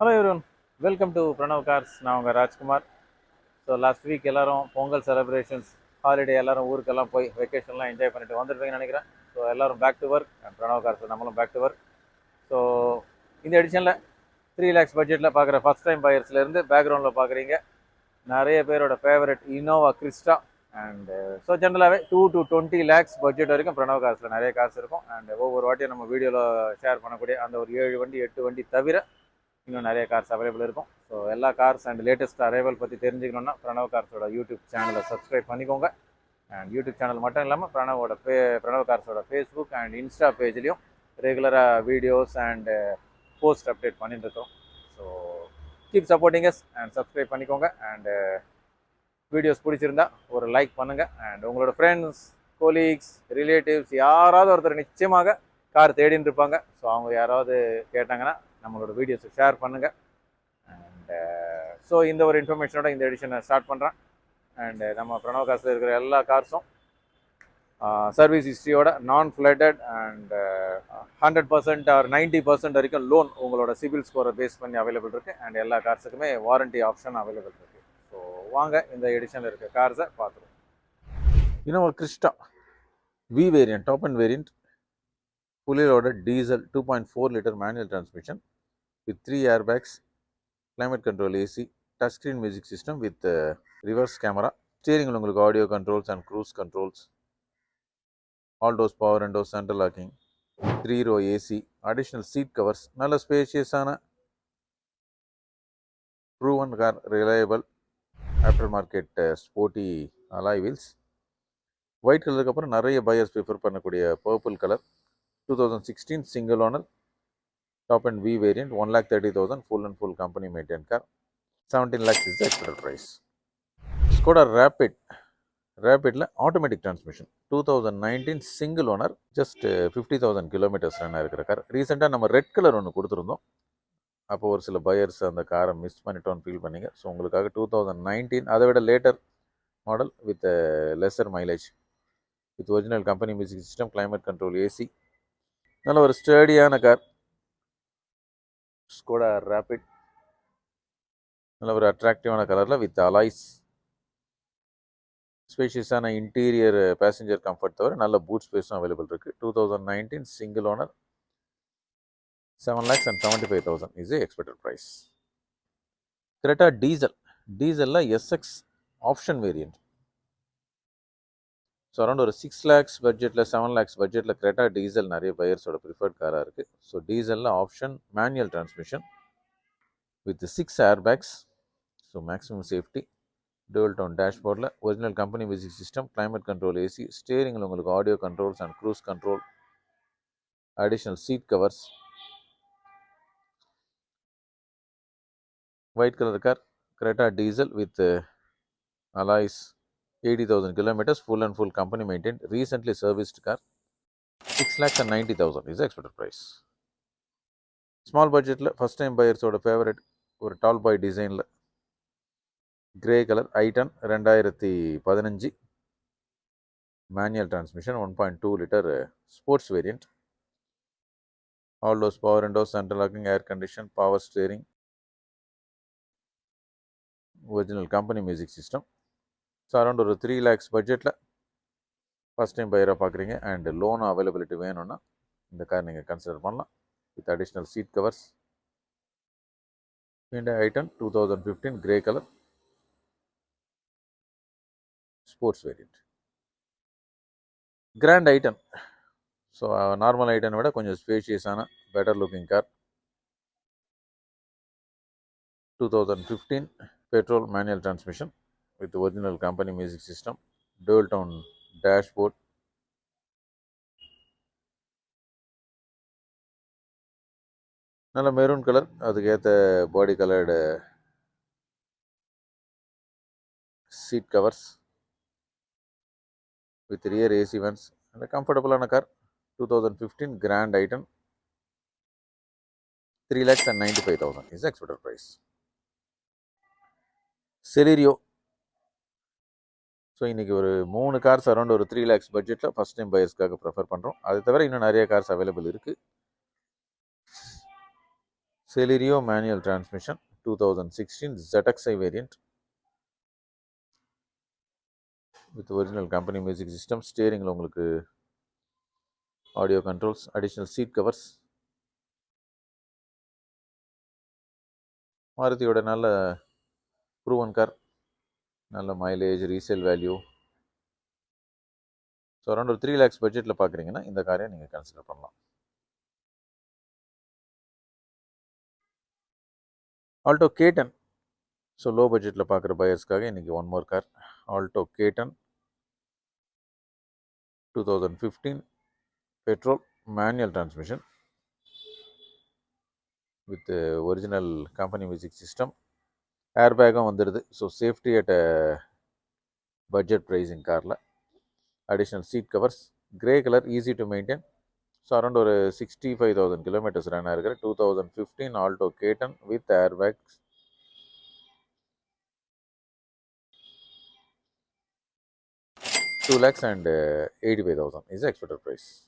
Hello everyone, welcome to Pranav cars. நான் உங்கள் Rajkumar. So last week எல்லோரும் பொங்கல் செலிப்ரேஷன்ஸ், ஹாலிடே எல்லோரும் ஊருக்கெல்லாம் போய் வெக்கேஷன்லாம் என்ஜாய் பண்ணிட்டு வந்திருப்பீங்கன்னு நினைக்கிறேன். ஸோ எல்லோரும் back to work and Pranav cars நம்மளும் பேக் டு ஒர்க். ஸோ இந்த எடிஷனில் 3 lakhs பட்ஜெட்டில் பார்க்குற ஃபஸ்ட் டைம் பையர்ஸ்லேருந்து பேக்ரவுண்டில் பார்க்குறீங்க நிறைய பேரோட favourite Innova Crysta. And so ஜென்ரலாகவே 2 to 20 lakhs பட்ஜெட் வரைக்கும் பிரணவ் கார்ஸில் நிறைய காசு இருக்கும். அண்ட் ஒவ்வொரு வாட்டியும் நம்ம வீடியோவில் ஷேர் பண்ணக்கூடிய அந்த ஒரு 7 வண்டி 8 வண்டி தவிர இன்னும் நிறைய கார்ஸ் அவைலபிள் இருக்கும். ஸோ எல்லா கார்ஸ் அண்ட் லேட்டஸ்ட் அரைவல் பற்றி தெரிஞ்சுக்கணுன்னா பிரணவ் கார்ஸோட யூடியூப் சேனலை சப்ஸ்கிரைப் பண்ணிக்கோங்க. அண்ட் யூடியூப் சேனல் மட்டும் இல்லாமல் பிரணவ் கார்ஸோட ஃபேஸ்புக் அண்ட் இன்ஸ்டா பேஜ்லேயும் ரெகுலராக வீடியோஸ் அண்ட் போஸ்ட் அப்டேட் பண்ணிட்டு இருக்கோம். So keep supporting us and subscribe பண்ணிக்கோங்க. அண்ட் வீடியோஸ் பிடிச்சிருந்தா ஒரு லைக் பண்ணுங்கள். அண்ட் உங்களோட ஃப்ரெண்ட்ஸ், கொலீக்ஸ், ரிலேட்டிவ்ஸ் யாராவது ஒருத்தர் நிச்சயமாக கார் தேடின்னு இருப்பாங்க. ஸோ அவங்க யாராவது கேட்டாங்கன்னா நம்மளோட வீடியோஸை ஷேர் பண்ணுங்கள். அண்ட் ஸோ இந்த ஒரு இன்ஃபர்மேஷனோட இந்த எடிஷனை ஸ்டார்ட் பண்ணுறேன். அண்டு நம்ம பிரணவ் காசில் இருக்கிற எல்லா கார்ஸும் சர்வீஸ் ஹிஸ்ட்ரியோட நான் ஃப்ளட்டட் அண்ட் 100% ஆர் 90% வரைக்கும் லோன் உங்களோட சிவில் ஸ்கோரை பேஸ் பண்ணி அவைலபிள் இருக்குது. அண்ட் எல்லா கார்ஸுக்குமே வாரண்டி ஆப்ஷன் அவைலபிள் இருக்குது. ஸோ வாங்க இந்த எடிஷனில் இருக்க கார்ஸை பார்த்துருவோம். Innova Crysta V variant, top end variant, fully loaded diesel 2.4 liter manual transmission with 3 airbags, climate control AC, touchscreen music system with reverse camera, steering உங்களுக்கு audio controls and cruise controls, all doors power windows, central locking, 3 row AC, additional seat covers, நல்ல spacious ஆன proven car, reliable aftermarket sporty alloy wheels. White கலருக்கு அப்புறம் நிறைய buyers prefer பண்ணக்கூடிய purple colour, 2016 single owner, top end V variant, 1,30,000, full and full company maintained car, 17 lakhs is the expected price. Skoda Rapidல automatic transmission, 2019 single owner, just 50,000 kilometers run ஆகிருக்கிற car. ரீசெண்டாக நம்ம red colour ஒன்று கொடுத்துருந்தோம். அப்போ ஒரு சில பையர்ஸ் அந்த காரை மிஸ் பண்ணிட்டோன்னு ஃபீல் பண்ணிங்க. ஸோ உங்களுக்காக 2019 அதை விட later model with lesser mileage, with original company music system, climate control AC, நல்ல ஒரு ஸ்டடியான கார். ஸ்கோடா ரேபிட் நல்ல ஒரு அட்ராக்டிவான கலரில் வித் அலாய்ஸ், ஸ்பேஷியஸான இன்டீரியர், பேசஞ்சர் கம்ஃபர்ட் தவிர நல்ல பூட் ஸ்பேஸும் அவைலபிள் இருக்குது. 2019 single owner, 7,75,000 is the expected price. Creta டீசலில் SX option variant. So around ஒரு 6 lakhs பட்ஜெட்டில் 7 lakhs பட்ஜெட்டில் கிரெட்டா டீசல் நிறைய பையர்ஸோட ப்ரிஃபர்ட் காராக இருக்குது. ஸோ டீசலில் option manual transmission with 6 airbags, so maximum safety, dual tone டேஷ்போர்டில் original company music system, climate control AC, ஸ்டேரிங்கில் உங்களுக்கு audio controls and cruise control, additional seat covers. White colour car, Creta diesel with alloys, 80,000 kilometers, full and full company maintained, recently serviced car, 6,90,000 is the expected price. Small budgetல first time பையர்ஸோட favourite ஒரு tall boy டிசைனில் grey colour ஐட்டன், 2015 manual transmission, 1.2 liter sports variant, all doors power windows, central locking, air condition, power steering, original company music system. So around ஒரு 3 lakhs பட்ஜெட்டில் first time பையராக பார்க்குறீங்க and loan availability வேணும்னா இந்த car நீங்கள் consider பண்ணலாம் with additional seat covers. Hyundai ஐட்டன் 2015 grey colour sports variant. Grand ஐட்டன், so normal ஐட்டனை விட கொஞ்சம் ஸ்பேஷியஸான better looking car, 2015 petrol manual transmission with original company music system, dual tone dashboard, நல்ல மெரூன் கலர், அதுக்கேற்ற body coloured seat covers with rear AC vents, நல்ல கம்ஃபர்டபுளான car. 2015 grand ஐட்டன், 3,95,000 is the expected price. Celerio, so இன்றைக்கி ஒரு 3 cars around ஒரு 3 lakhs பட்ஜெட்டில் first time பையர்ஸ்க்காக prefer பண்ணுறோம். அது தவிர இன்னும் நிறைய கார்ஸ் அவைலபிள் இருக்குது. Celerio manual transmission 2016 ZXi variant with original company music system. ஸ்டேரிங்கில் உங்களுக்கு audio controls, additional seat covers. மாருதியோட நல்ல ப்ரூவன் கார், நல்ல mileage, resale value. So around ஒரு 3 lakhs பட்ஜெட்டில் பார்க்குறீங்கன்னா இந்த காரை நீங்கள் கன்சிடர் பண்ணலாம். Alto K10. ஸோ லோ பட்ஜெட்டில் பார்க்குற பையர்ஸ்க்காக இன்றைக்கி one more car, Alto K10 2015 petrol manual transmission with original company music system. ஏர் பேக்கும் வந்துடுது. So safety at budget pricing காரில். Additional seat covers, grey colour, easy to maintain. So around ஒரு 65,000 kilometres run ஆகிருக்கிற 2015 Alto K10 with airbags. $2,85,000 is the expected price.